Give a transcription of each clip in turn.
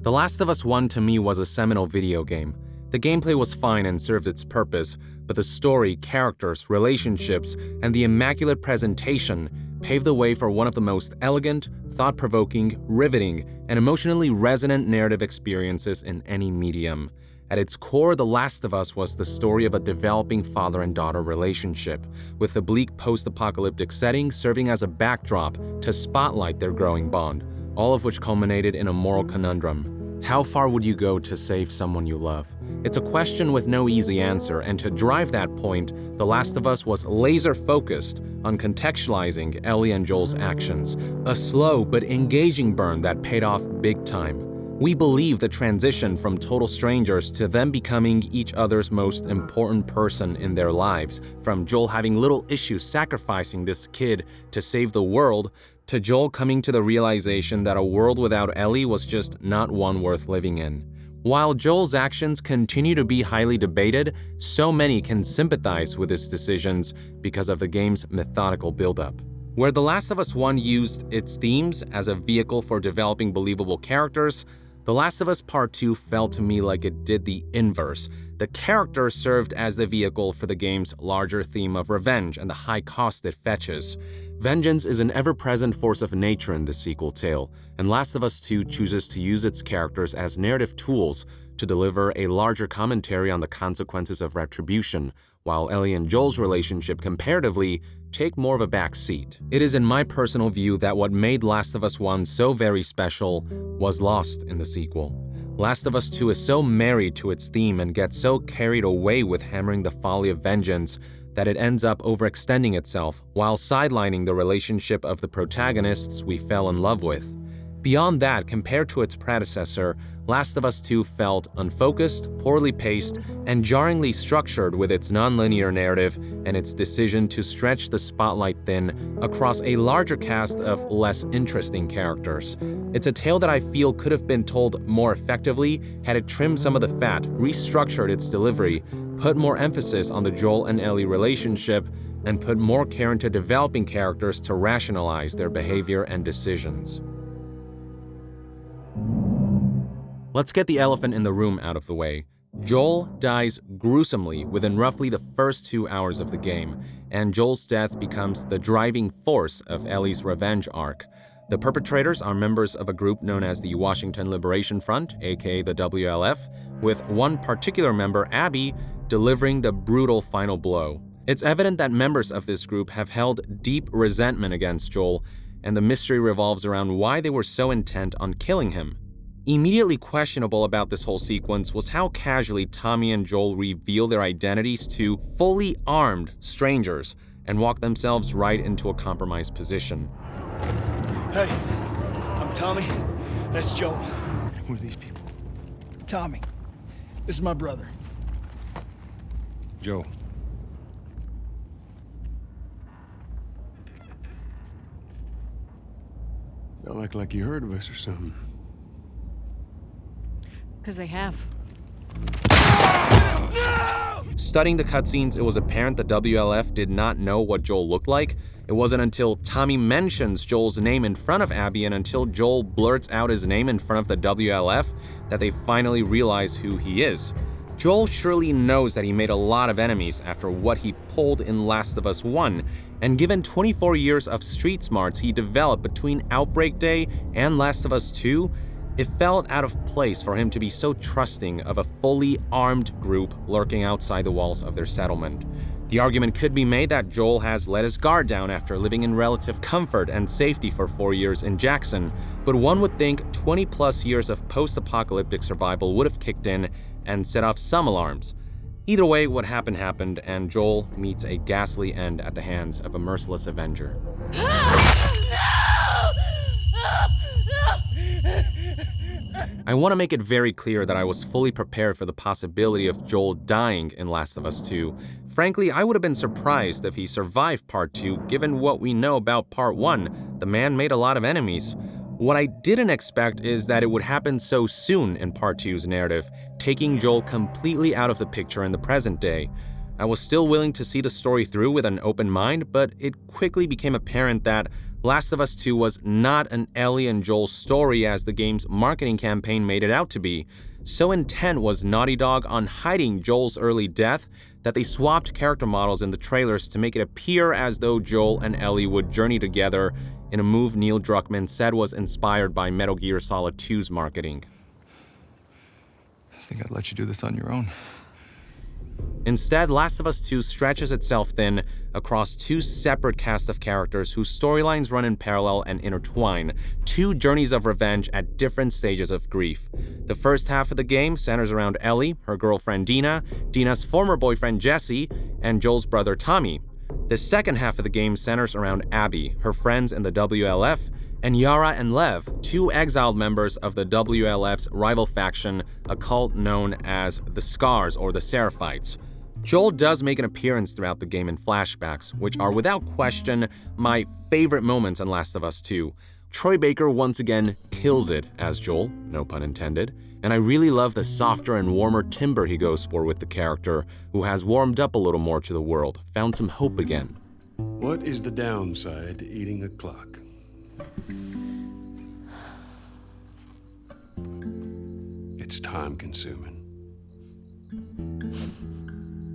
The Last of Us 1 to me was a seminal video game. The gameplay was fine and served its purpose, but the story, characters, relationships, and the immaculate presentation paved the way for one of the most elegant, thought-provoking, riveting, and emotionally resonant narrative experiences in any medium. At its core, The Last of Us was the story of a developing father and daughter relationship, with the bleak post-apocalyptic setting serving as a backdrop to spotlight their growing bond, all of which culminated in a moral conundrum. How far would you go to save someone you love? It's a question with no easy answer, and to drive that point, The Last of Us was laser-focused on contextualizing Ellie and Joel's actions, a slow but engaging burn that paid off big time. We believe the transition from total strangers to them becoming each other's most important person in their lives, from Joel having little issues sacrificing this kid to save the world, to Joel coming to the realization that a world without Ellie was just not one worth living in. While Joel's actions continue to be highly debated, so many can sympathize with his decisions because of the game's methodical buildup. Where The Last of Us 1 used its themes as a vehicle for developing believable characters, The Last of Us Part 2 felt to me like it did the inverse. The characters served as the vehicle for the game's larger theme of revenge and the high cost it fetches. Vengeance is an ever-present force of nature in this sequel tale, and Last of Us 2 chooses to use its characters as narrative tools to deliver a larger commentary on the consequences of retribution, while Ellie and Joel's relationship comparatively take more of a back seat. It is in my personal view that what made Last of Us 1 so very special was lost in the sequel. Last of Us 2 is so married to its theme and gets so carried away with hammering the folly of vengeance that it ends up overextending itself while sidelining the relationship of the protagonists we fell in love with. Beyond that, compared to its predecessor, Last of Us 2 felt unfocused, poorly paced, and jarringly structured with its nonlinear narrative and its decision to stretch the spotlight thin across a larger cast of less interesting characters. It's a tale that I feel could have been told more effectively had it trimmed some of the fat, restructured its delivery, put more emphasis on the Joel and Ellie relationship, and put more care into developing characters to rationalize their behavior and decisions. Let's get the elephant in the room out of the way. Joel dies gruesomely within roughly the first 2 hours of the game, and Joel's death becomes the driving force of Ellie's revenge arc. The perpetrators are members of a group known as the Washington Liberation Front, aka the WLF, with one particular member, Abby, delivering the brutal final blow. It's evident that members of this group have held deep resentment against Joel, and the mystery revolves around why they were so intent on killing him. Immediately questionable about this whole sequence was how casually Tommy and Joel reveal their identities to fully armed strangers and walk themselves right into a compromised position. Hey, I'm Tommy. That's Joel. Who are these people? Tommy, this is my brother. Joe. Y'all act like you heard of us or something. Because they have. Studying the cutscenes, it was apparent the WLF did not know what Joel looked like. It wasn't until Tommy mentions Joel's name in front of Abby and until Joel blurts out his name in front of the WLF that they finally realize who he is. Joel surely knows that he made a lot of enemies after what he pulled in Last of Us 1, and given 24 years of street smarts he developed between Outbreak Day and Last of Us 2, it felt out of place for him to be so trusting of a fully armed group lurking outside the walls of their settlement. The argument could be made that Joel has let his guard down after living in relative comfort and safety for 4 years in Jackson, but one would think 20+ years of post-apocalyptic survival would have kicked in and set off some alarms. Either way, what happened, and Joel meets a ghastly end at the hands of a merciless avenger. I want to make it very clear that I was fully prepared for the possibility of Joel dying in Last of Us 2. Frankly, I would have been surprised if he survived Part 2, given what we know about Part 1. The man made a lot of enemies. What I didn't expect is that it would happen so soon in Part 2's narrative, taking Joel completely out of the picture in the present day. I was still willing to see the story through with an open mind, but it quickly became apparent that Last of Us 2 was not an Ellie and Joel story as the game's marketing campaign made it out to be. So intent was Naughty Dog on hiding Joel's early death that they swapped character models in the trailers to make it appear as though Joel and Ellie would journey together in a move Neil Druckmann said was inspired by Metal Gear Solid 2's marketing. I think I'd let you do this on your own. Instead, Last of Us 2 stretches itself thin across two separate casts of characters whose storylines run in parallel and intertwine, two journeys of revenge at different stages of grief. The first half of the game centers around Ellie, her girlfriend Dina, Dina's former boyfriend Jesse, and Joel's brother Tommy. The second half of the game centers around Abby, her friends in the WLF, and Yara and Lev, two exiled members of the WLF's rival faction, a cult known as the Scars or the Seraphites. Joel does make an appearance throughout the game in flashbacks, which are without question my favorite moments in Last of Us 2. Troy Baker once again kills it as Joel, no pun intended, and I really love the softer and warmer timbre he goes for with the character, who has warmed up a little more to the world, found some hope again. What is the downside to eating a clock? It's time-consuming.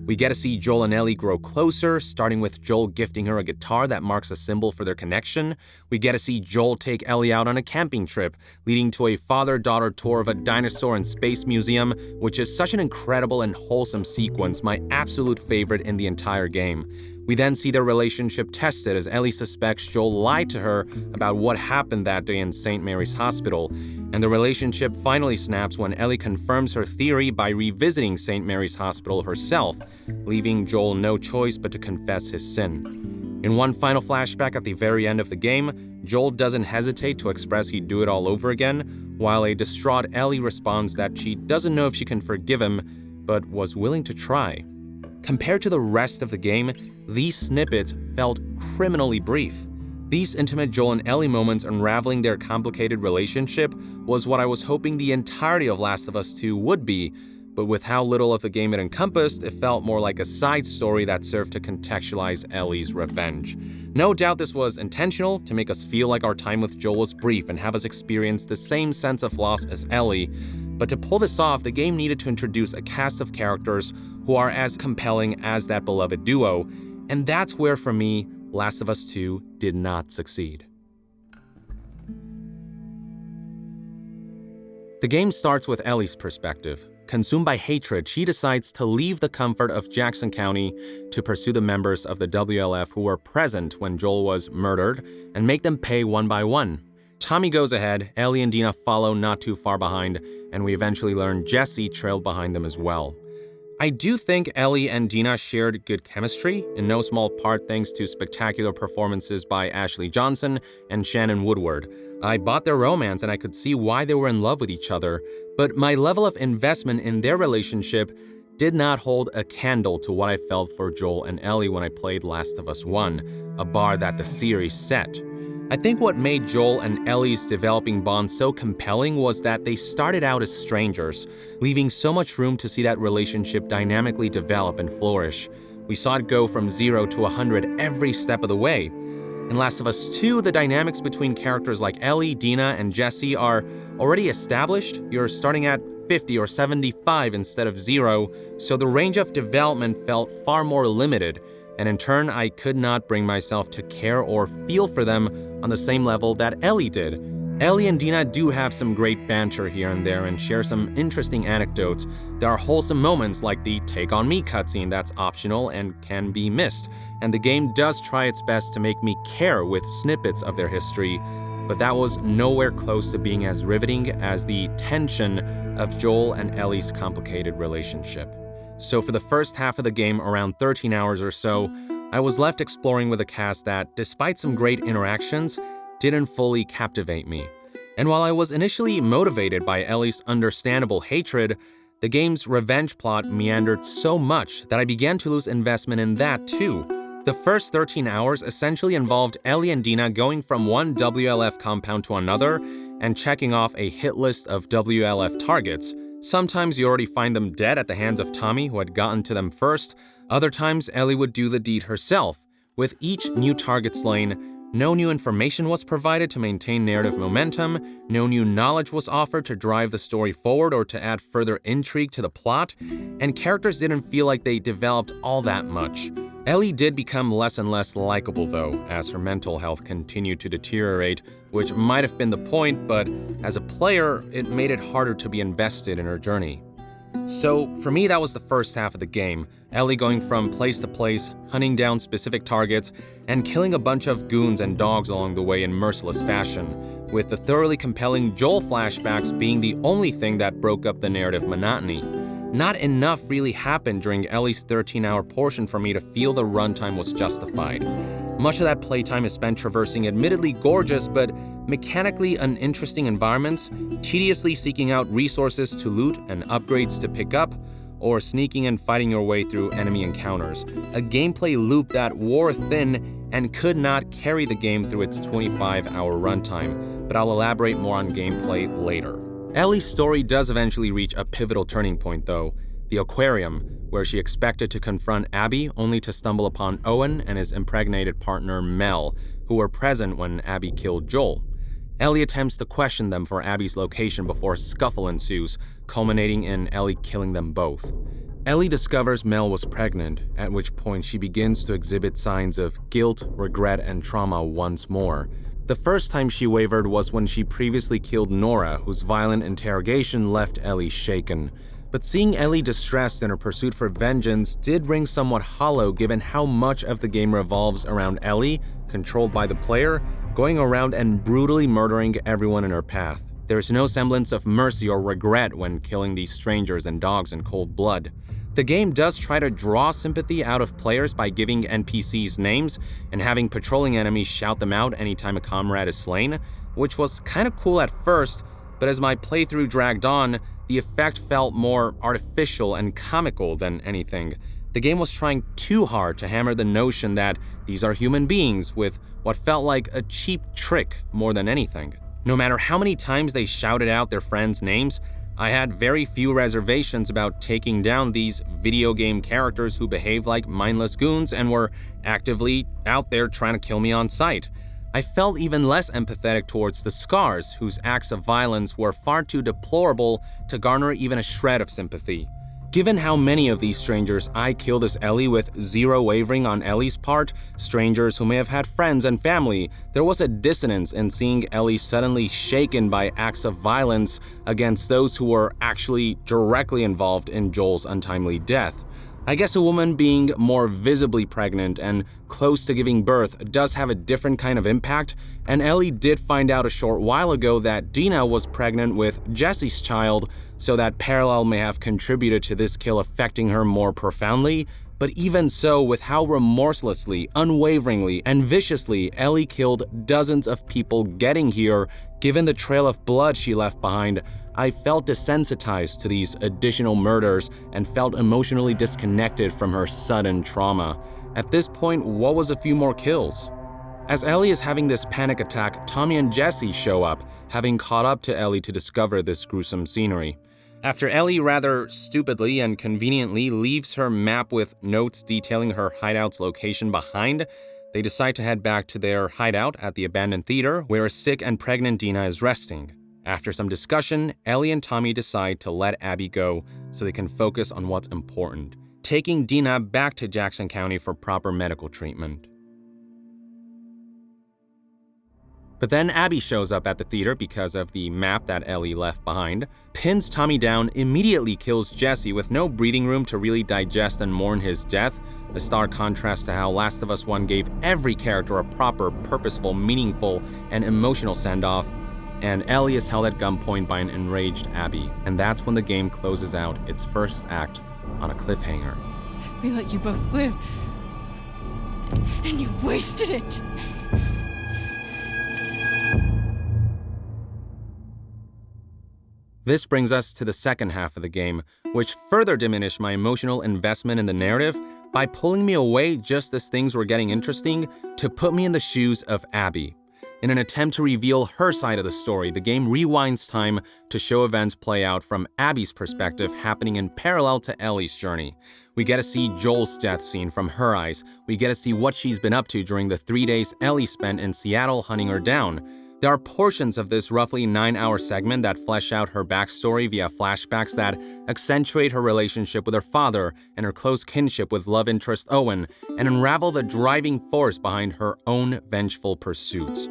We get to see Joel and Ellie grow closer, starting with Joel gifting her a guitar that marks a symbol for their connection. We get to see Joel take Ellie out on a camping trip, leading to a father-daughter tour of a dinosaur and space museum, which is such an incredible and wholesome sequence, my absolute favorite in the entire game. We then see their relationship tested as Ellie suspects Joel lied to her about what happened that day in St. Mary's Hospital, and the relationship finally snaps when Ellie confirms her theory by revisiting St. Mary's Hospital herself, leaving Joel no choice but to confess his sin. In one final flashback at the very end of the game, Joel doesn't hesitate to express he'd do it all over again, while a distraught Ellie responds that she doesn't know if she can forgive him, but was willing to try. Compared to the rest of the game, these snippets felt criminally brief. These intimate Joel and Ellie moments unraveling their complicated relationship was what I was hoping the entirety of Last of Us 2 would be, but with how little of the game it encompassed, it felt more like a side story that served to contextualize Ellie's revenge. No doubt this was intentional to make us feel like our time with Joel was brief and have us experience the same sense of loss as Ellie, but to pull this off, the game needed to introduce a cast of characters who are as compelling as that beloved duo, and that's where, for me, Last of Us 2 did not succeed. The game starts with Ellie's perspective. Consumed by hatred, she decides to leave the comfort of Jackson County to pursue the members of the WLF who were present when Joel was murdered and make them pay one by one. Tommy goes ahead, Ellie and Dina follow not too far behind, and we eventually learn Jesse trailed behind them as well. I do think Ellie and Dina shared good chemistry, in no small part thanks to spectacular performances by Ashley Johnson and Shannon Woodward. I bought their romance and I could see why they were in love with each other, but my level of investment in their relationship did not hold a candle to what I felt for Joel and Ellie when I played Last of Us 1, a bar that the series set. I think what made Joel and Ellie's developing bond so compelling was that they started out as strangers, leaving so much room to see that relationship dynamically develop and flourish. We saw it go from 0 to 100 every step of the way. In Last of Us 2, the dynamics between characters like Ellie, Dina, and Jesse are already established. You're starting at 50 or 75 instead of 0, so the range of development felt far more limited, and in turn, I could not bring myself to care or feel for them on the same level that Ellie did. Ellie and Dina do have some great banter here and there and share some interesting anecdotes. There are wholesome moments like the Take On Me cutscene that's optional and can be missed, and the game does try its best to make me care with snippets of their history, but that was nowhere close to being as riveting as the tension of Joel and Ellie's complicated relationship. So for the first half of the game, around 13 hours or so, I was left exploring with a cast that, despite some great interactions, didn't fully captivate me. And while I was initially motivated by Ellie's understandable hatred, the game's revenge plot meandered so much that I began to lose investment in that too. The first 13 hours essentially involved Ellie and Dina going from one WLF compound to another and checking off a hit list of WLF targets. Sometimes you already find them dead at the hands of Tommy, who had gotten to them first. Other times, Ellie would do the deed herself. With each new target slain, no new information was provided to maintain narrative momentum, no new knowledge was offered to drive the story forward or to add further intrigue to the plot, and characters didn't feel like they developed all that much. Ellie did become less and less likable though, as her mental health continued to deteriorate, which might have been the point, but as a player, it made it harder to be invested in her journey. So for me, that was the first half of the game, Ellie going from place to place, hunting down specific targets, and killing a bunch of goons and dogs along the way in merciless fashion, with the thoroughly compelling Joel flashbacks being the only thing that broke up the narrative monotony. Not enough really happened during Ellie's 13-hour portion for me to feel the runtime was justified. Much of that playtime is spent traversing admittedly gorgeous but mechanically uninteresting environments, tediously seeking out resources to loot and upgrades to pick up, or sneaking and fighting your way through enemy encounters. A gameplay loop that wore thin and could not carry the game through its 25-hour runtime, but I'll elaborate more on gameplay later. Ellie's story does eventually reach a pivotal turning point though, the aquarium, where she expected to confront Abby only to stumble upon Owen and his impregnated partner Mel, who were present when Abby killed Joel. Ellie attempts to question them for Abby's location before a scuffle ensues, culminating in Ellie killing them both. Ellie discovers Mel was pregnant, at which point she begins to exhibit signs of guilt, regret, and trauma once more. The first time she wavered was when she previously killed Nora, whose violent interrogation left Ellie shaken. But seeing Ellie distressed in her pursuit for vengeance did ring somewhat hollow given how much of the game revolves around Ellie, controlled by the player, going around and brutally murdering everyone in her path. There is no semblance of mercy or regret when killing these strangers and dogs in cold blood. The game does try to draw sympathy out of players by giving NPCs names and having patrolling enemies shout them out anytime a comrade is slain, which was kinda cool at first, but as my playthrough dragged on, the effect felt more artificial and comical than anything. The game was trying too hard to hammer the notion that these are human beings with what felt like a cheap trick more than anything. No matter how many times they shouted out their friends' names, I had very few reservations about taking down these video game characters who behave like mindless goons and were actively out there trying to kill me on sight. I felt even less empathetic towards the Scars, whose acts of violence were far too deplorable to garner even a shred of sympathy. Given how many of these strangers I killed as Ellie with zero wavering on Ellie's part, strangers who may have had friends and family, there was a dissonance in seeing Ellie suddenly shaken by acts of violence against those who were actually directly involved in Joel's untimely death. I guess a woman being more visibly pregnant and close to giving birth does have a different kind of impact, and Ellie did find out a short while ago that Dina was pregnant with Jesse's child, so that parallel may have contributed to this kill affecting her more profoundly. But even so, with how remorselessly, unwaveringly, and viciously Ellie killed dozens of people getting here, given the trail of blood she left behind, I felt desensitized to these additional murders and felt emotionally disconnected from her sudden trauma. At this point, what was a few more kills? As Ellie is having this panic attack, Tommy and Jesse show up, having caught up to Ellie to discover this gruesome scenery. After Ellie rather stupidly and conveniently leaves her map with notes detailing her hideout's location behind, they decide to head back to their hideout at the abandoned theater where a sick and pregnant Dina is resting. After some discussion, Ellie and Tommy decide to let Abby go so they can focus on what's important, taking Dina back to Jackson County for proper medical treatment. But then Abby shows up at the theater because of the map that Ellie left behind, pins Tommy down, immediately kills Jesse with no breathing room to really digest and mourn his death, a stark contrast to how Last of Us 1 gave every character a proper, purposeful, meaningful, and emotional send-off, and Ellie is held at gunpoint by an enraged Abby, and that's when the game closes out its first act on a cliffhanger. We let you both live, and you wasted it! This brings us to the second half of the game, which further diminished my emotional investment in the narrative by pulling me away just as things were getting interesting to put me in the shoes of Abby. In an attempt to reveal her side of the story, the game rewinds time to show events play out from Abby's perspective, happening in parallel to Ellie's journey. We get to see Joel's death scene from her eyes. We get to see what she's been up to during the 3 days Ellie spent in Seattle hunting her down. There are portions of this roughly 9-hour segment that flesh out her backstory via flashbacks that accentuate her relationship with her father and her close kinship with love interest Owen, and unravel the driving force behind her own vengeful pursuits.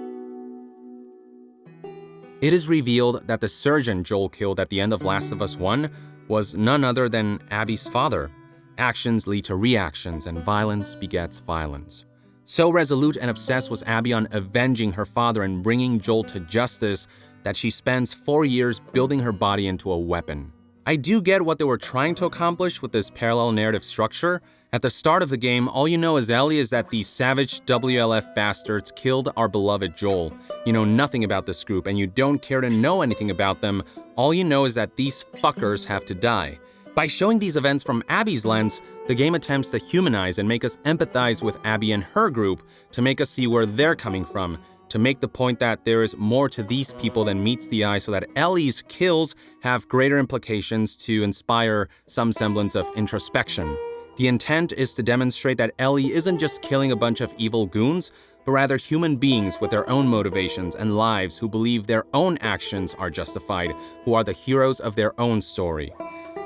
It is revealed that the surgeon Joel killed at the end of Last of Us 1 was none other than Abby's father. Actions lead to reactions, and violence begets violence. So resolute and obsessed was Abby on avenging her father and bringing Joel to justice that she spends 4 years building her body into a weapon. I do get what they were trying to accomplish with this parallel narrative structure. At the start of the game, all you know as Ellie is that these savage WLF bastards killed our beloved Joel. You know nothing about this group, and you don't care to know anything about them. All you know is that these fuckers have to die. By showing these events from Abby's lens, the game attempts to humanize and make us empathize with Abby and her group, to make us see where they're coming from, to make the point that there is more to these people than meets the eye, so that Ellie's kills have greater implications to inspire some semblance of introspection. The intent is to demonstrate that Ellie isn't just killing a bunch of evil goons, but rather human beings with their own motivations and lives who believe their own actions are justified, who are the heroes of their own story.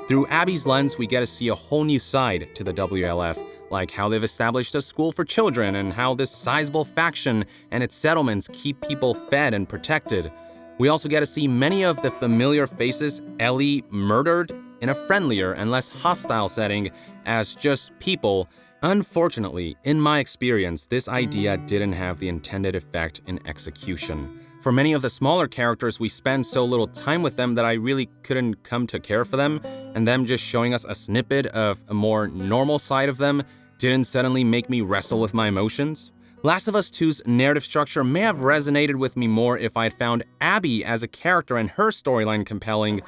Through Abby's lens, we get to see a whole new side to the WLF, like how they've established a school for children and how this sizable faction and its settlements keep people fed and protected. We also get to see many of the familiar faces Ellie murdered in a friendlier and less hostile setting as just people. Unfortunately, in my experience, this idea didn't have the intended effect in execution. For many of the smaller characters, we spend so little time with them that I really couldn't come to care for them, and them just showing us a snippet of a more normal side of them didn't suddenly make me wrestle with my emotions. Last of Us 2's narrative structure may have resonated with me more if I'd found Abby as a character and her storyline compelling,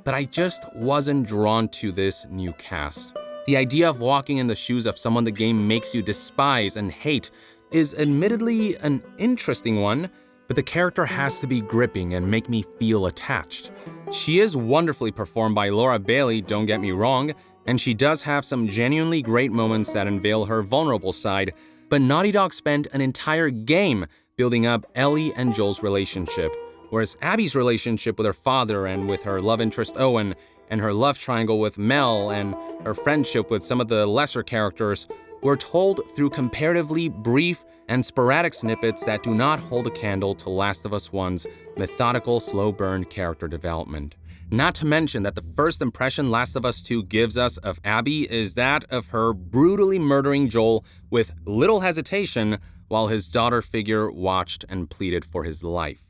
but I just wasn't drawn to this new cast. The idea of walking in the shoes of someone the game makes you despise and hate is admittedly an interesting one, but the character has to be gripping and make me feel attached. She is wonderfully performed by Laura Bailey, don't get me wrong, and she does have some genuinely great moments that unveil her vulnerable side, but Naughty Dog spent an entire game building up Ellie and Joel's relationship, whereas Abby's relationship with her father and with her love interest Owen, and her love triangle with Mel, and her friendship with some of the lesser characters were told through comparatively brief and sporadic snippets that do not hold a candle to Last of Us 1's methodical, slow-burn character development. Not to mention that the first impression Last of Us 2 gives us of Abby is that of her brutally murdering Joel with little hesitation while his daughter figure watched and pleaded for his life.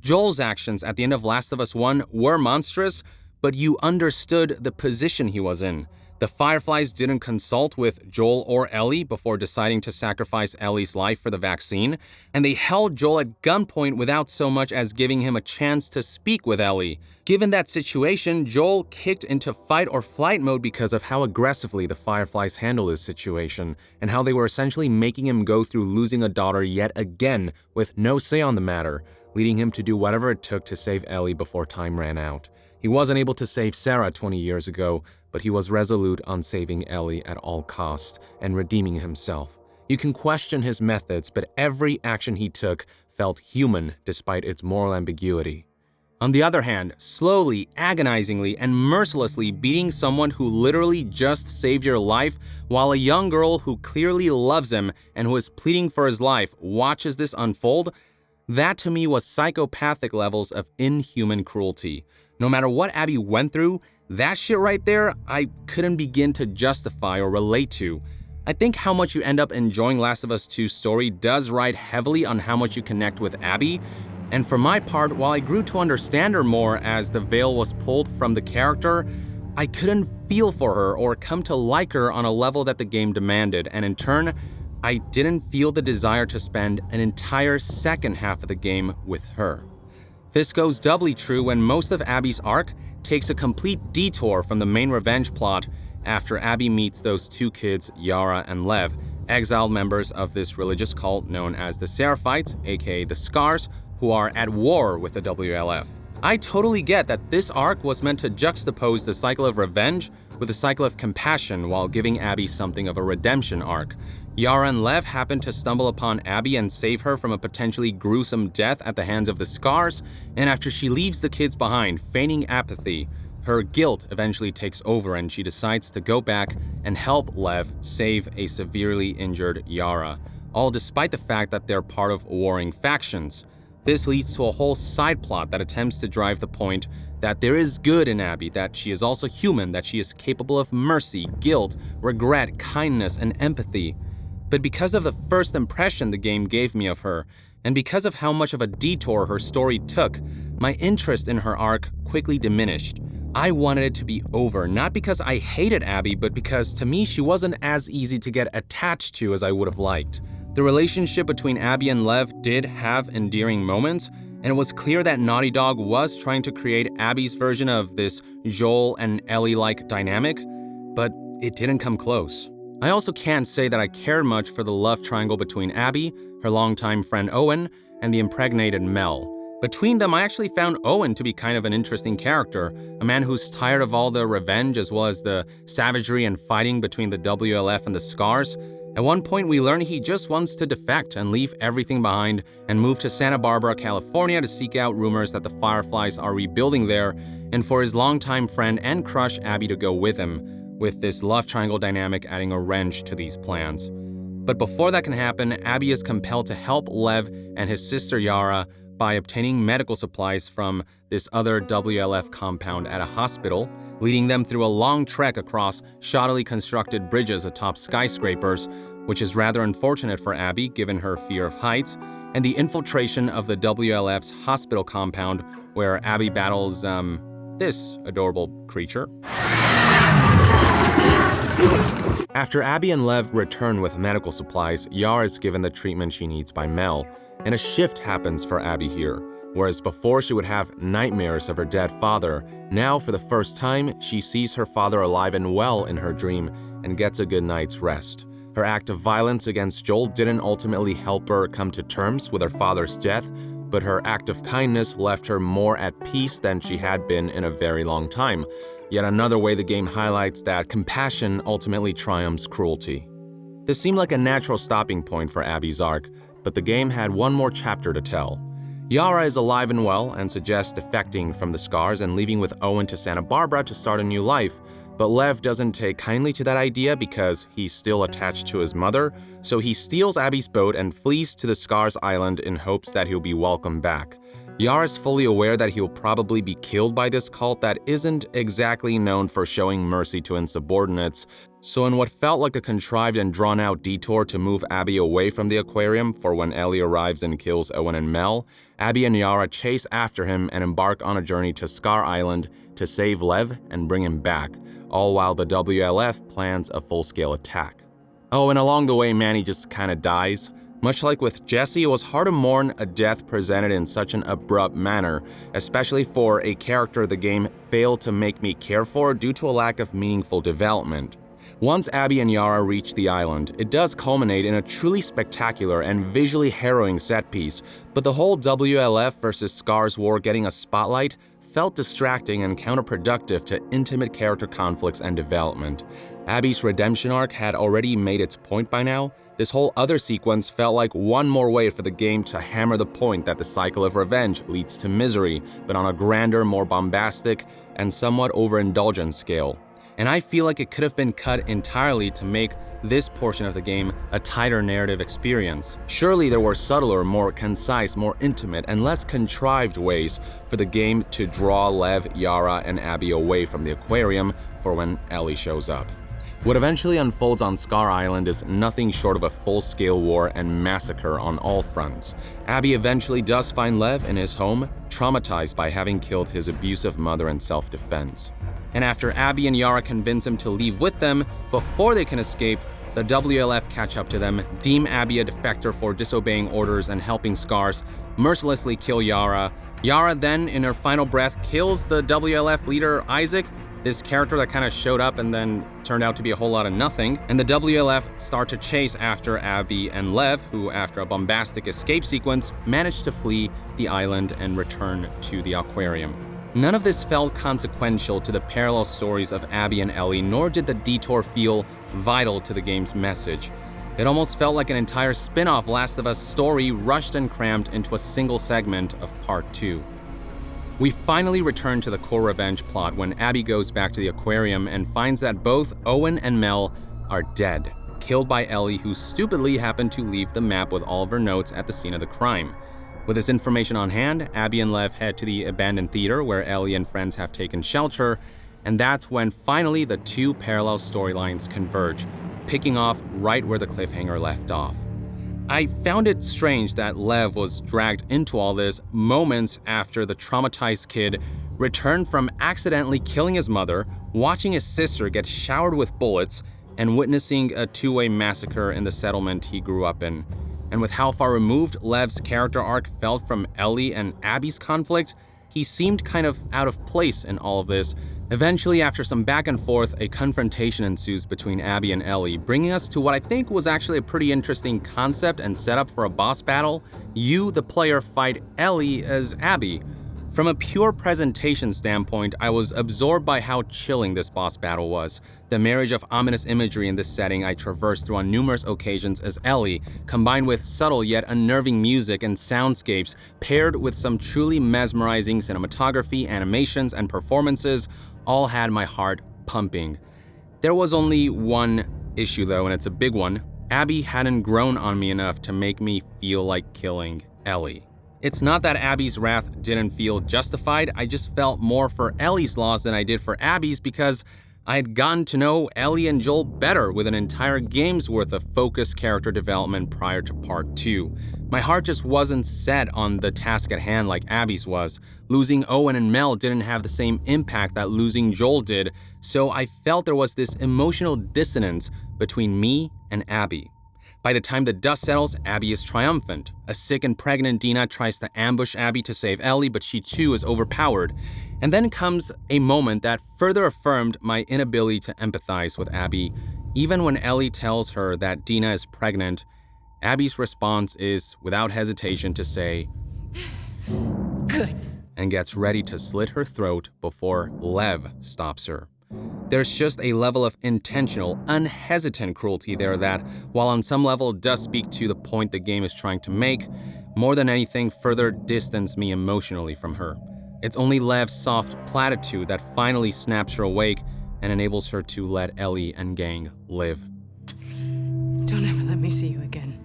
Joel's actions at the end of Last of Us 1 were monstrous, but you understood the position he was in. The Fireflies didn't consult with Joel or Ellie before deciding to sacrifice Ellie's life for the vaccine, and they held Joel at gunpoint without so much as giving him a chance to speak with Ellie. Given that situation, Joel kicked into fight or flight mode because of how aggressively the Fireflies handled his situation, and how they were essentially making him go through losing a daughter yet again with no say on the matter, leading him to do whatever it took to save Ellie before time ran out. He wasn't able to save Sarah 20 years ago, but he was resolute on saving Ellie at all costs and redeeming himself. You can question his methods, but every action he took felt human despite its moral ambiguity. On the other hand, slowly, agonizingly, and mercilessly beating someone who literally just saved your life while a young girl who clearly loves him and who is pleading for his life watches this unfold, that to me was psychopathic levels of inhuman cruelty. No matter what Abby went through, that shit right there, I couldn't begin to justify or relate to. I think how much you end up enjoying Last of Us 2's story does ride heavily on how much you connect with Abby. And for my part, while I grew to understand her more as the veil was pulled from the character, I couldn't feel for her or come to like her on a level that the game demanded, and in turn, I didn't feel the desire to spend an entire second half of the game with her. This goes doubly true when most of Abby's arc takes a complete detour from the main revenge plot after Abby meets those two kids, Yara and Lev, exiled members of this religious cult known as the Seraphites, aka the Scars, who are at war with the WLF. I totally get that this arc was meant to juxtapose the cycle of revenge with the cycle of compassion while giving Abby something of a redemption arc. Yara and Lev happen to stumble upon Abby and save her from a potentially gruesome death at the hands of the Scars, and after she leaves the kids behind, feigning apathy, her guilt eventually takes over and she decides to go back and help Lev save a severely injured Yara, all despite the fact that they're part of warring factions. This leads to a whole side plot that attempts to drive the point that there is good in Abby, that she is also human, that she is capable of mercy, guilt, regret, kindness, and empathy. But because of the first impression the game gave me of her, and because of how much of a detour her story took, my interest in her arc quickly diminished. I wanted it to be over, not because I hated Abby, but because to me she wasn't as easy to get attached to as I would have liked. The relationship between Abby and Lev did have endearing moments, and it was clear that Naughty Dog was trying to create Abby's version of this Joel and Ellie-like dynamic, but it didn't come close. I also can't say that I cared much for the love triangle between Abby, her longtime friend Owen, and the impregnated Mel. Between them, I actually found Owen to be kind of an interesting character, a man who's tired of all the revenge as well as the savagery and fighting between the WLF and the Scars. At one point, we learn he just wants to defect and leave everything behind and move to Santa Barbara, California to seek out rumors that the Fireflies are rebuilding there, and for his longtime friend and crush Abby to go with him, with this love triangle dynamic adding a wrench to these plans. But before that can happen, Abby is compelled to help Lev and his sister Yara by obtaining medical supplies from this other WLF compound at a hospital, leading them through a long trek across shoddily constructed bridges atop skyscrapers, which is rather unfortunate for Abby given her fear of heights, and the infiltration of the WLF's hospital compound where Abby battles, this adorable creature. After Abby and Lev return with medical supplies, Yara is given the treatment she needs by Mel, and a shift happens for Abby here. Whereas before she would have nightmares of her dead father, now for the first time, she sees her father alive and well in her dream and gets a good night's rest. Her act of violence against Joel didn't ultimately help her come to terms with her father's death, but her act of kindness left her more at peace than she had been in a very long time. Yet another way the game highlights that compassion ultimately triumphs cruelty. This seemed like a natural stopping point for Abby's arc, but the game had one more chapter to tell. Yara is alive and well and suggests defecting from the Scars and leaving with Owen to Santa Barbara to start a new life, but Lev doesn't take kindly to that idea because he's still attached to his mother, so he steals Abby's boat and flees to the Scars Island in hopes that he'll be welcomed back. Yara is fully aware that he'll probably be killed by this cult that isn't exactly known for showing mercy to insubordinates, so in what felt like a contrived and drawn-out detour to move Abby away from the aquarium for when Ellie arrives and kills Owen and Mel, Abby and Yara chase after him and embark on a journey to Scar Island to save Lev and bring him back, all while the WLF plans a full-scale attack. Oh, and along the way, Manny just kinda dies. Much like with Jesse, it was hard to mourn a death presented in such an abrupt manner, especially for a character the game failed to make me care for due to a lack of meaningful development. Once Abby and Yara reach the island, it does culminate in a truly spectacular and visually harrowing set piece, but the whole WLF versus Scars war getting a spotlight felt distracting and counterproductive to intimate character conflicts and development. Abby's redemption arc had already made its point by now. This whole other sequence felt like one more way for the game to hammer the point that the cycle of revenge leads to misery, but on a grander, more bombastic, and somewhat overindulgent scale. And I feel like it could have been cut entirely to make this portion of the game a tighter narrative experience. Surely there were subtler, more concise, more intimate, and less contrived ways for the game to draw Lev, Yara, and Abby away from the aquarium for when Ellie shows up. What eventually unfolds on Scar Island is nothing short of a full-scale war and massacre on all fronts. Abby eventually does find Lev in his home, traumatized by having killed his abusive mother in self-defense. And after Abby and Yara convince him to leave with them, before they can escape, the WLF catch up to them, deem Abby a defector for disobeying orders and helping Scars, mercilessly kill Yara. Yara then, in her final breath, kills the WLF leader Isaac, this character that kind of showed up and then turned out to be a whole lot of nothing, and the WLF start to chase after Abby and Lev, who after a bombastic escape sequence, managed to flee the island and return to the aquarium. None of this felt consequential to the parallel stories of Abby and Ellie, nor did the detour feel vital to the game's message. It almost felt like an entire spin-off Last of Us story rushed and crammed into a single segment of Part 2. We finally return to the core revenge plot when Abby goes back to the aquarium and finds that both Owen and Mel are dead, killed by Ellie, who stupidly happened to leave the map with all of her notes at the scene of the crime. With this information on hand, Abby and Lev head to the abandoned theater where Ellie and friends have taken shelter, and that's when finally the two parallel storylines converge, picking off right where the cliffhanger left off. I found it strange that Lev was dragged into all this moments after the traumatized kid returned from accidentally killing his mother, watching his sister get showered with bullets, and witnessing a two-way massacre in the settlement he grew up in. And with how far removed Lev's character arc felt from Ellie and Abby's conflict, he seemed kind of out of place in all of this. Eventually, after some back and forth, a confrontation ensues between Abby and Ellie, bringing us to what I think was actually a pretty interesting concept and setup for a boss battle. You, the player, fight Ellie as Abby. From a pure presentation standpoint, I was absorbed by how chilling this boss battle was. The marriage of ominous imagery in this setting I traversed through on numerous occasions as Ellie, combined with subtle yet unnerving music and soundscapes, paired with some truly mesmerizing cinematography, animations, and performances, all had my heart pumping. There was only one issue though, and it's a big one. Abby hadn't grown on me enough to make me feel like killing Ellie. It's not that Abby's wrath didn't feel justified, I just felt more for Ellie's loss than I did for Abby's because I had gotten to know Ellie and Joel better with an entire game's worth of focused character development prior to Part 2. My heart just wasn't set on the task at hand like Abby's was. Losing Owen and Mel didn't have the same impact that losing Joel did, so I felt there was this emotional dissonance between me and Abby. By the time the dust settles, Abby is triumphant. A sick and pregnant Dina tries to ambush Abby to save Ellie, but she too is overpowered. And then comes a moment that further affirmed my inability to empathize with Abby. Even when Ellie tells her that Dina is pregnant, Abby's response is, without hesitation, to say, Good. and gets ready to slit her throat before Lev stops her. There's just a level of intentional, unhesitant cruelty there that, while on some level does speak to the point the game is trying to make, more than anything further distanced me emotionally from her. It's only Lev's soft platitude that finally snaps her awake and enables her to let Ellie and gang live. Don't ever let me see you again.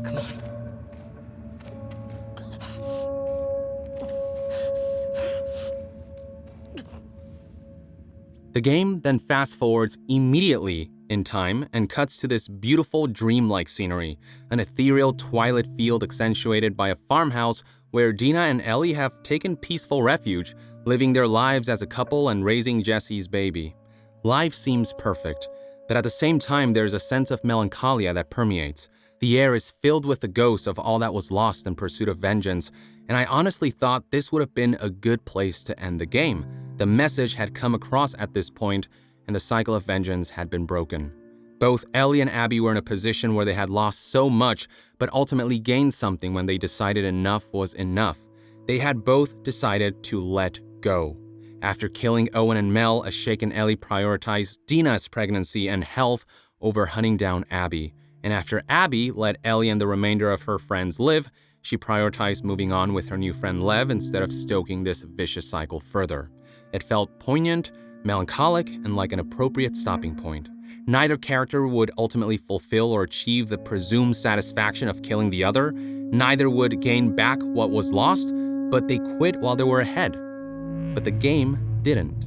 Come on. The game then fast-forwards immediately in time and cuts to this beautiful dreamlike scenery, an ethereal twilight field accentuated by a farmhouse where Dina and Ellie have taken peaceful refuge, living their lives as a couple and raising Jesse's baby. Life seems perfect, but at the same time there's a sense of melancholia that permeates. The air is filled with the ghosts of all that was lost in pursuit of vengeance, and I honestly thought this would have been a good place to end the game. The message had come across at this point, and the cycle of vengeance had been broken. Both Ellie and Abby were in a position where they had lost so much, but ultimately gained something when they decided enough was enough. They had both decided to let go. After killing Owen and Mel, a shaken Ellie prioritized Dina's pregnancy and health over hunting down Abby. And after Abby let Ellie and the remainder of her friends live, she prioritized moving on with her new friend Lev instead of stoking this vicious cycle further. It felt poignant, melancholic, and like an appropriate stopping point. Neither character would ultimately fulfill or achieve the presumed satisfaction of killing the other. Neither would gain back what was lost, but they quit while they were ahead. But the game didn't.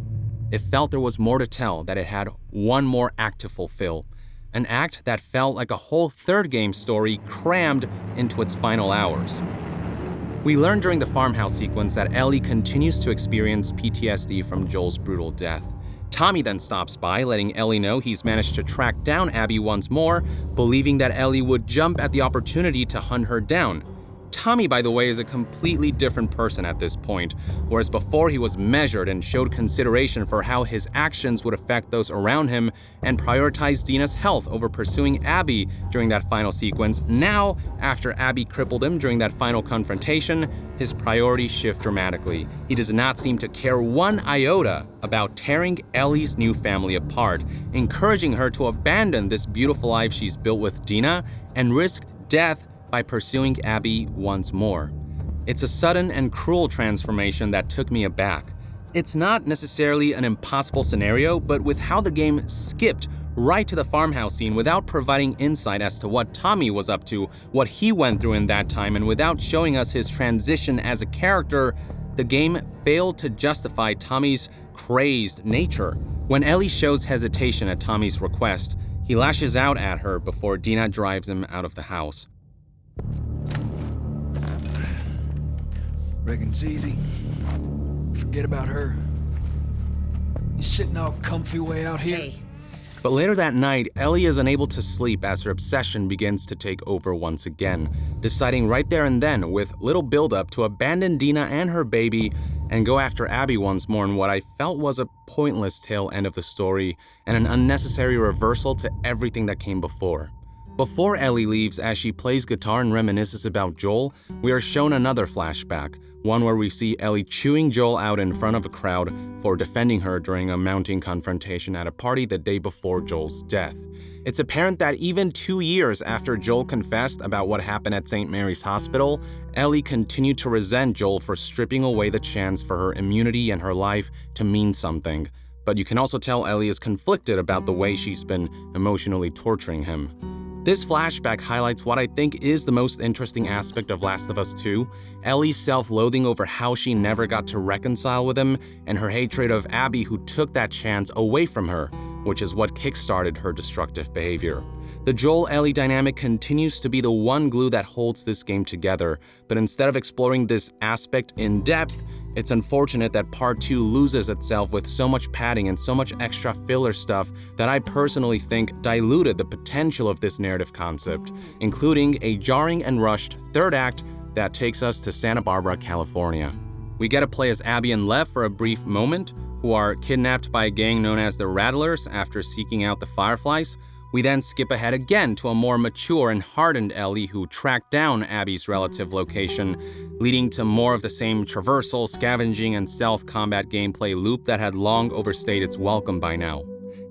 It felt there was more to tell, that it had one more act to fulfill. An act that felt like a whole third game story crammed into its final hours. We learned during the farmhouse sequence that Ellie continues to experience PTSD from Joel's brutal death. Tommy then stops by, letting Ellie know he's managed to track down Abby once more, believing that Ellie would jump at the opportunity to hunt her down. Tommy, by the way, is a completely different person at this point, whereas before he was measured and showed consideration for how his actions would affect those around him and prioritized Dina's health over pursuing Abby during that final sequence. Now, after Abby crippled him during that final confrontation, his priorities shift dramatically. He does not seem to care one iota about tearing Ellie's new family apart, encouraging her to abandon this beautiful life she's built with Dina and risk death by pursuing Abby once more. It's a sudden and cruel transformation that took me aback. It's not necessarily an impossible scenario, but with how the game skipped right to the farmhouse scene without providing insight as to what Tommy was up to, what he went through in that time, and without showing us his transition as a character, the game failed to justify Tommy's crazed nature. When Ellie shows hesitation at Tommy's request, he lashes out at her before Dina drives him out of the house. Reckon it's easy. Forget about her. You sitting all comfy way out here? Hey. But later that night, Ellie is unable to sleep as her obsession begins to take over once again, deciding right there and then, with little buildup, to abandon Dina and her baby and go after Abby once more in what I felt was a pointless tail end of the story and an unnecessary reversal to everything that came before. Before Ellie leaves, as she plays guitar and reminisces about Joel, we are shown another flashback, one where we see Ellie chewing Joel out in front of a crowd for defending her during a mounting confrontation at a party the day before Joel's death. It's apparent that even 2 years after Joel confessed about what happened at St. Mary's Hospital, Ellie continued to resent Joel for stripping away the chance for her immunity and her life to mean something. But you can also tell Ellie is conflicted about the way she's been emotionally torturing him. This flashback highlights what I think is the most interesting aspect of Last of Us 2, Ellie's self-loathing over how she never got to reconcile with him, and her hatred of Abby who took that chance away from her, which is what kickstarted her destructive behavior. The Joel-Ellie dynamic continues to be the one glue that holds this game together, but instead of exploring this aspect in depth, it's unfortunate that Part 2 loses itself with so much padding and so much extra filler stuff that I personally think diluted the potential of this narrative concept, including a jarring and rushed third act that takes us to Santa Barbara, California. We get to play as Abby and Lev for a brief moment, who are kidnapped by a gang known as the Rattlers after seeking out the Fireflies. We then skip ahead again to a more mature and hardened Ellie who tracked down Abby's relative location, leading to more of the same traversal, scavenging, and stealth combat gameplay loop that had long overstayed its welcome by now.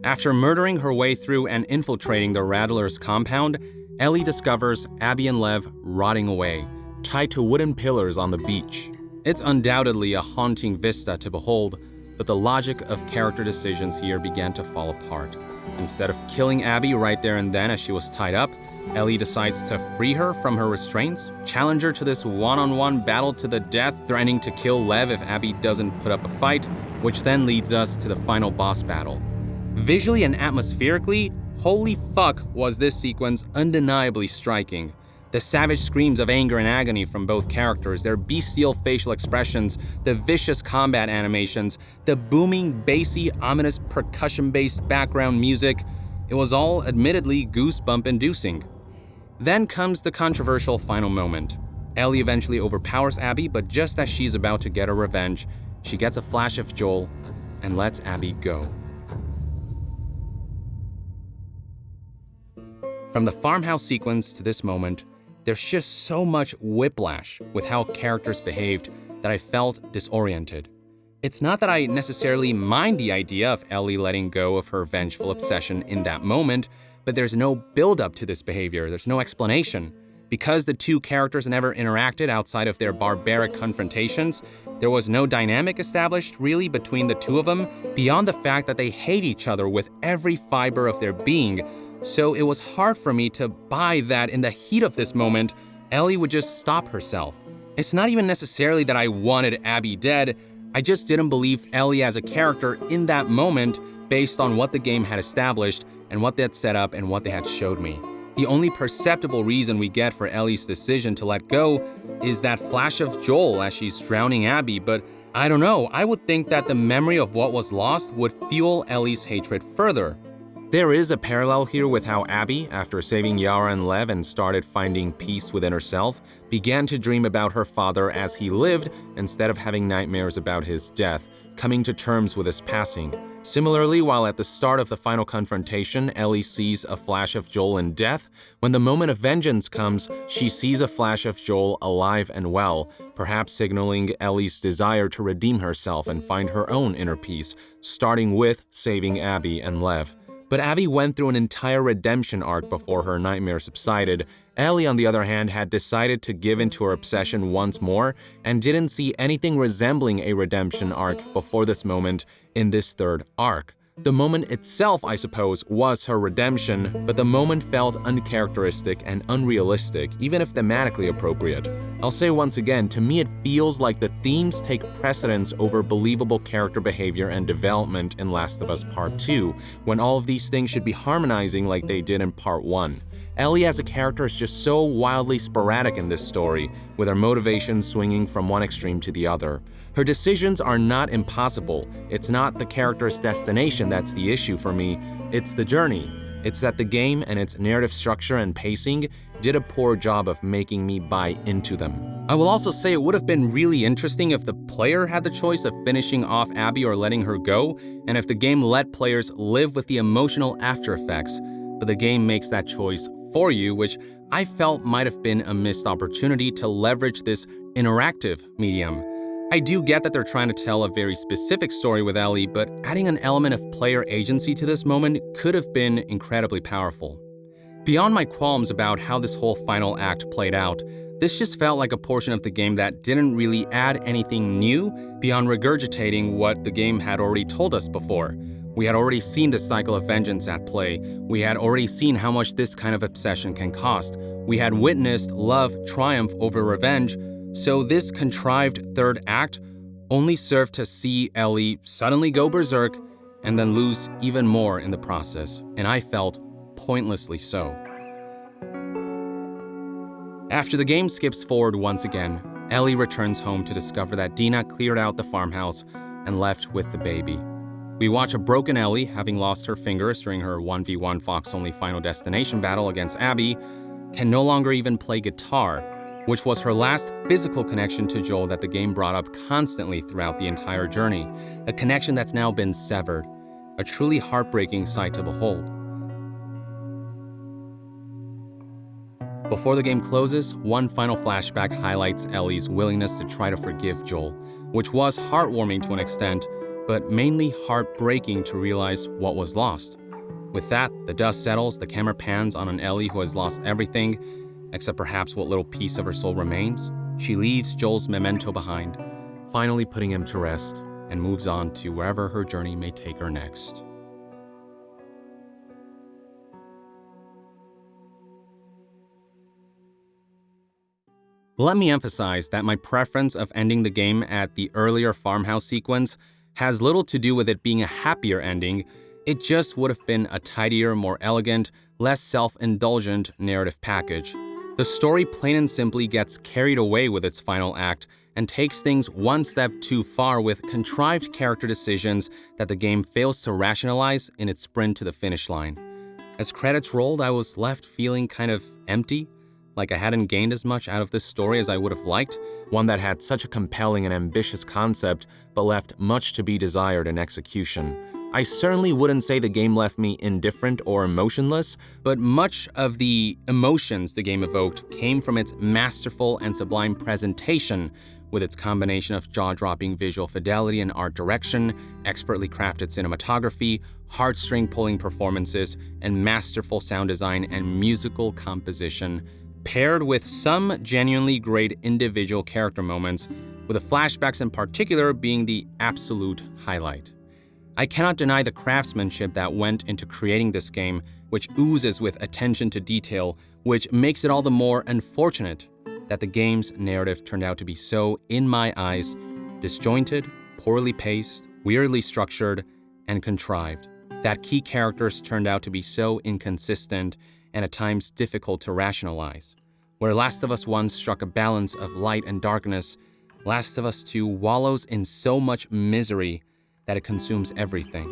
After murdering her way through and infiltrating the Rattlers' compound, Ellie discovers Abby and Lev rotting away, tied to wooden pillars on the beach. It's undoubtedly a haunting vista to behold, but the logic of character decisions here began to fall apart. Instead of killing Abby right there and then as she was tied up, Ellie decides to free her from her restraints, challenge her to this one-on-one battle to the death, threatening to kill Lev if Abby doesn't put up a fight, which then leads us to the final boss battle. Visually and atmospherically, holy fuck was this sequence undeniably striking. The savage screams of anger and agony from both characters, their bestial facial expressions, the vicious combat animations, the booming, bassy, ominous percussion-based background music, it was all admittedly goosebump-inducing. Then comes the controversial final moment. Ellie eventually overpowers Abby, but just as she's about to get her revenge, she gets a flash of Joel and lets Abby go. From the farmhouse sequence to this moment, there's just so much whiplash with how characters behaved that I felt disoriented. It's not that I necessarily mind the idea of Ellie letting go of her vengeful obsession in that moment, but there's no build-up to this behavior, there's no explanation. Because the two characters never interacted outside of their barbaric confrontations, there was no dynamic established really between the two of them, beyond the fact that they hate each other with every fiber of their being. So it was hard for me to buy that in the heat of this moment, Ellie would just stop herself. It's not even necessarily that I wanted Abby dead, I just didn't believe Ellie as a character in that moment based on what the game had established and what they had set up and what they had showed me. The only perceptible reason we get for Ellie's decision to let go is that flash of Joel as she's drowning Abby, but I don't know, I would think that the memory of what was lost would fuel Ellie's hatred further. There is a parallel here with how Abby, after saving Yara and Lev and started finding peace within herself, began to dream about her father as he lived instead of having nightmares about his death, coming to terms with his passing. Similarly, while at the start of the final confrontation, Ellie sees a flash of Joel in death, when the moment of vengeance comes, she sees a flash of Joel alive and well, perhaps signaling Ellie's desire to redeem herself and find her own inner peace, starting with saving Abby and Lev. But Abby went through an entire redemption arc before her nightmare subsided. Ellie, on the other hand, had decided to give into her obsession once more and didn't see anything resembling a redemption arc before this moment in this third arc. The moment itself, I suppose, was her redemption, but the moment felt uncharacteristic and unrealistic, even if thematically appropriate. I'll say once again, to me it feels like the themes take precedence over believable character behavior and development in Last of Us Part 2, when all of these things should be harmonizing like they did in Part 1. Ellie as a character is just so wildly sporadic in this story, with her motivations swinging from one extreme to the other. Her decisions are not impossible. It's not the character's destination that's the issue for me, it's the journey. It's that the game and its narrative structure and pacing did a poor job of making me buy into them. I will also say it would have been really interesting if the player had the choice of finishing off Abby or letting her go, and if the game let players live with the emotional after effects, but the game makes that choice for you, which I felt might have been a missed opportunity to leverage this interactive medium. I do get that they're trying to tell a very specific story with Ellie, but adding an element of player agency to this moment could have been incredibly powerful. Beyond my qualms about how this whole final act played out, this just felt like a portion of the game that didn't really add anything new beyond regurgitating what the game had already told us before. We had already seen the cycle of vengeance at play. We had already seen how much this kind of obsession can cost. We had witnessed love triumph over revenge, so this contrived third act only served to see Ellie suddenly go berserk and then lose even more in the process, and I felt pointlessly so. After the game skips forward once again, Ellie returns home to discover that Dina cleared out the farmhouse and left with the baby. We watch a broken Ellie, having lost her fingers during her 1v1 Fox-only Final Destination battle against Abby, can no longer even play guitar, which was her last physical connection to Joel that the game brought up constantly throughout the entire journey, a connection that's now been severed, a truly heartbreaking sight to behold. Before the game closes, one final flashback highlights Ellie's willingness to try to forgive Joel, which was heartwarming to an extent, but mainly heartbreaking to realize what was lost. With that, the dust settles, the camera pans on an Ellie who has lost everything, except perhaps what little piece of her soul remains. She leaves Joel's memento behind, finally putting him to rest, and moves on to wherever her journey may take her next. Let me emphasize that my preference of ending the game at the earlier farmhouse sequence has little to do with it being a happier ending. It just would have been a tidier, more elegant, less self-indulgent narrative package. The story plain and simply gets carried away with its final act and takes things one step too far with contrived character decisions that the game fails to rationalize in its sprint to the finish line. As credits rolled, I was left feeling kind of empty, like I hadn't gained as much out of this story as I would have liked, one that had such a compelling and ambitious concept, but left much to be desired in execution. I certainly wouldn't say the game left me indifferent or emotionless, but much of the emotions the game evoked came from its masterful and sublime presentation, with its combination of jaw-dropping visual fidelity and art direction, expertly crafted cinematography, heartstring-pulling performances, and masterful sound design and musical composition, paired with some genuinely great individual character moments, with the flashbacks in particular being the absolute highlight. I cannot deny the craftsmanship that went into creating this game, which oozes with attention to detail, which makes it all the more unfortunate that the game's narrative turned out to be so, in my eyes, disjointed, poorly paced, weirdly structured, and contrived, that key characters turned out to be so inconsistent and at times difficult to rationalize. Where Last of Us 1 struck a balance of light and darkness, Last of Us 2 wallows in so much misery that it consumes everything.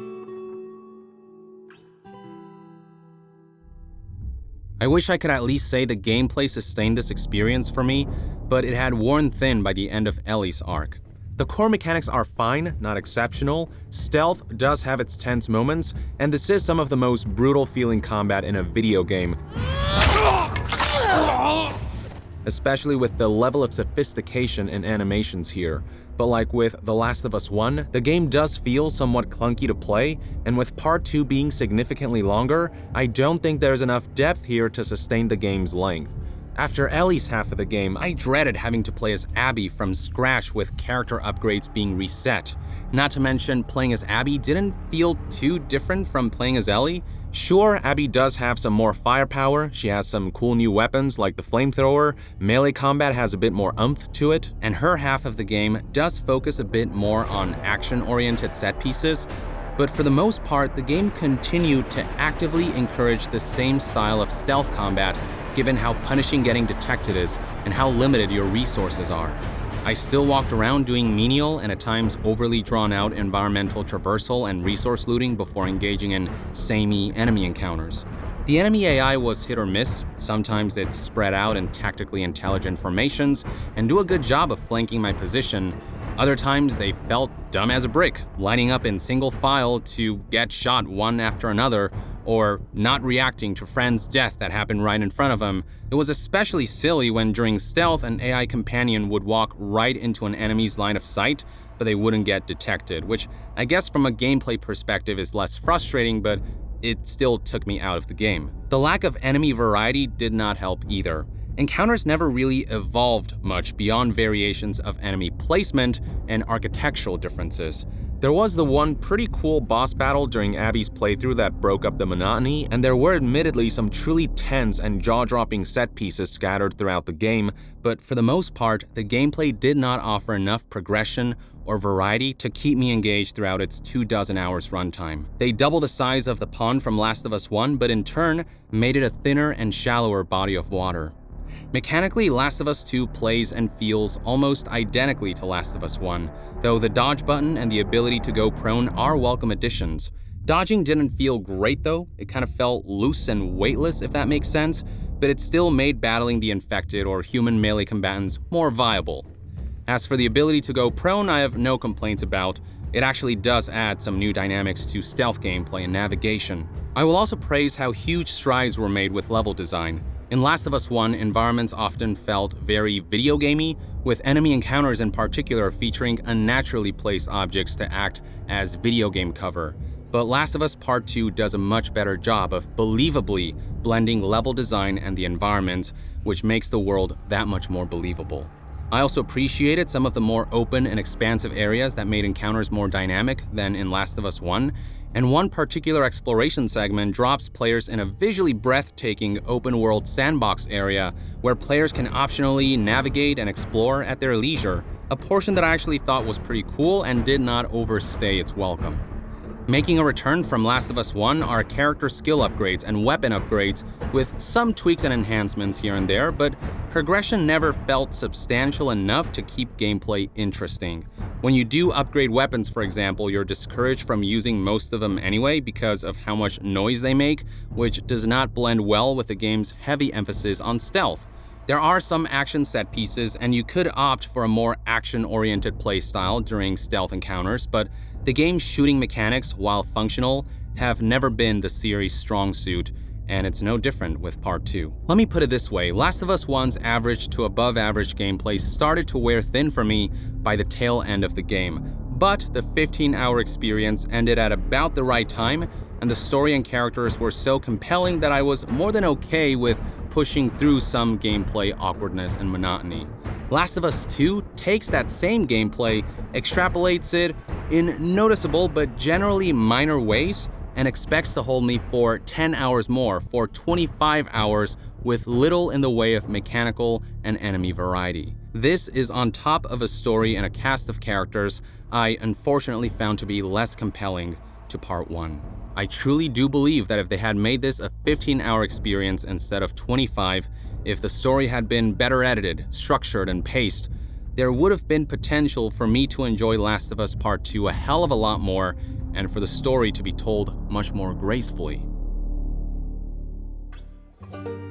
I wish I could at least say the gameplay sustained this experience for me, but it had worn thin by the end of Ellie's arc. The core mechanics are fine, not exceptional. Stealth does have its tense moments, and this is some of the most brutal feeling combat in a video game, especially with the level of sophistication in animations here. But like with The Last of Us 1, the game does feel somewhat clunky to play, and with Part 2 being significantly longer, I don't think there's enough depth here to sustain the game's length. After Ellie's half of the game, I dreaded having to play as Abby from scratch with character upgrades being reset. Not to mention, playing as Abby didn't feel too different from playing as Ellie. Sure, Abby does have some more firepower, she has some cool new weapons like the flamethrower, melee combat has a bit more oomph to it, and her half of the game does focus a bit more on action-oriented set pieces, but for the most part, the game continued to actively encourage the same style of stealth combat given how punishing getting detected is and how limited your resources are. I still walked around doing menial and at times overly drawn-out environmental traversal and resource looting before engaging in samey enemy encounters. The enemy AI was hit or miss. Sometimes they'd spread out in tactically intelligent formations and do a good job of flanking my position. Other times they felt dumb as a brick, lining up in single file to get shot one after another, or not reacting to friend's death that happened right in front of them. It was especially silly when during stealth an AI companion would walk right into an enemy's line of sight, but they wouldn't get detected, which I guess from a gameplay perspective is less frustrating, but it still took me out of the game. The lack of enemy variety did not help either. Encounters never really evolved much beyond variations of enemy placement and architectural differences. There was the one pretty cool boss battle during Abby's playthrough that broke up the monotony, and there were admittedly some truly tense and jaw-dropping set pieces scattered throughout the game, but for the most part, the gameplay did not offer enough progression or variety to keep me engaged throughout its 24 hours runtime. They doubled the size of the pond from Last of Us 1, but in turn, made it a thinner and shallower body of water. Mechanically, Last of Us 2 plays and feels almost identically to Last of Us 1, though the dodge button and the ability to go prone are welcome additions. Dodging didn't feel great though, it kind of felt loose and weightless if that makes sense, but it still made battling the infected or human melee combatants more viable. As for the ability to go prone, I have no complaints about. It actually does add some new dynamics to stealth gameplay and navigation. I will also praise how huge strides were made with level design. In Last of Us 1, environments often felt very video gamey, with enemy encounters in particular featuring unnaturally placed objects to act as video game cover. But Last of Us Part 2 does a much better job of believably blending level design and the environments, which makes the world that much more believable. I also appreciated some of the more open and expansive areas that made encounters more dynamic than in Last of Us 1, and one particular exploration segment drops players in a visually breathtaking open-world sandbox area where players can optionally navigate and explore at their leisure, a portion that I actually thought was pretty cool and did not overstay its welcome. Making a return from Last of Us 1 are character skill upgrades and weapon upgrades with some tweaks and enhancements here and there, but progression never felt substantial enough to keep gameplay interesting. When you do upgrade weapons, for example, you're discouraged from using most of them anyway because of how much noise they make, which does not blend well with the game's heavy emphasis on stealth. There are some action set pieces, and you could opt for a more action-oriented playstyle during stealth encounters, but the game's shooting mechanics, while functional, have never been the series' strong suit, and it's no different with Part 2. Let me put it this way, Last of Us 1's average to above average gameplay started to wear thin for me by the tail end of the game, but the 15-hour experience ended at about the right time, and the story and characters were so compelling that I was more than okay with pushing through some gameplay awkwardness and monotony. Last of Us 2 takes that same gameplay, extrapolates it in noticeable but generally minor ways, and expects to hold me for 10 hours more, for 25 hours, with little in the way of mechanical and enemy variety. This is on top of a story and a cast of characters I unfortunately found to be less compelling to Part 1. I truly do believe that if they had made this a 15-hour experience instead of 25, if the story had been better edited, structured, and paced, there would have been potential for me to enjoy Last of Us Part 2 a hell of a lot more, and for the story to be told much more gracefully.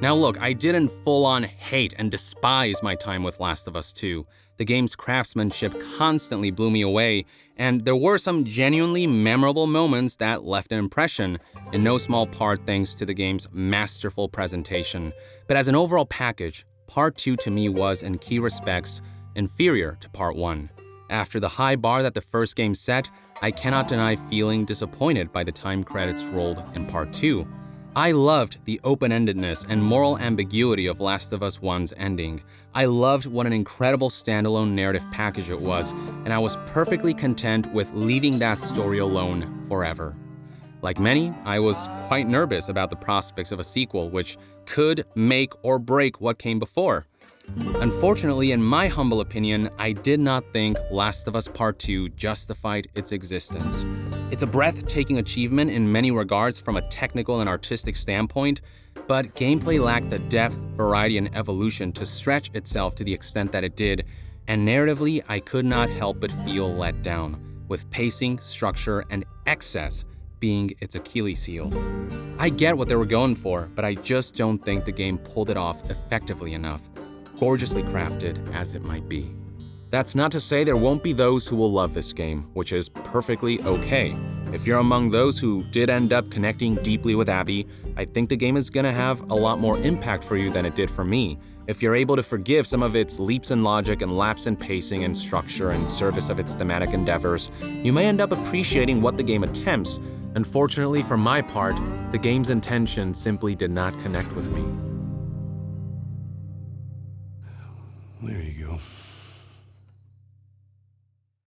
Now look, I didn't full-on hate and despise my time with Last of Us 2. The game's craftsmanship constantly blew me away, and there were some genuinely memorable moments that left an impression, in no small part thanks to the game's masterful presentation. But as an overall package, Part 2 to me was, in key respects, inferior to Part 1. After the high bar that the first game set, I cannot deny feeling disappointed by the time credits rolled in Part 2. I loved the open-endedness and moral ambiguity of Last of Us 1's ending. I loved what an incredible standalone narrative package it was, and I was perfectly content with leaving that story alone forever. Like many, I was quite nervous about the prospects of a sequel, which could make or break what came before. Unfortunately, in my humble opinion, I did not think Last of Us Part 2 justified its existence. It's a breathtaking achievement in many regards from a technical and artistic standpoint, but gameplay lacked the depth, variety, and evolution to stretch itself to the extent that it did, and narratively, I could not help but feel let down, with pacing, structure, and excess being its Achilles heel. I get what they were going for, but I just don't think the game pulled it off effectively enough, gorgeously crafted as it might be. That's not to say there won't be those who will love this game, which is perfectly okay. If you're among those who did end up connecting deeply with Abby, I think the game is gonna have a lot more impact for you than it did for me. If you're able to forgive some of its leaps in logic and lapse in pacing and structure in service of its thematic endeavors, you may end up appreciating what the game attempts. Unfortunately, for my part, the game's intention simply did not connect with me. There you go.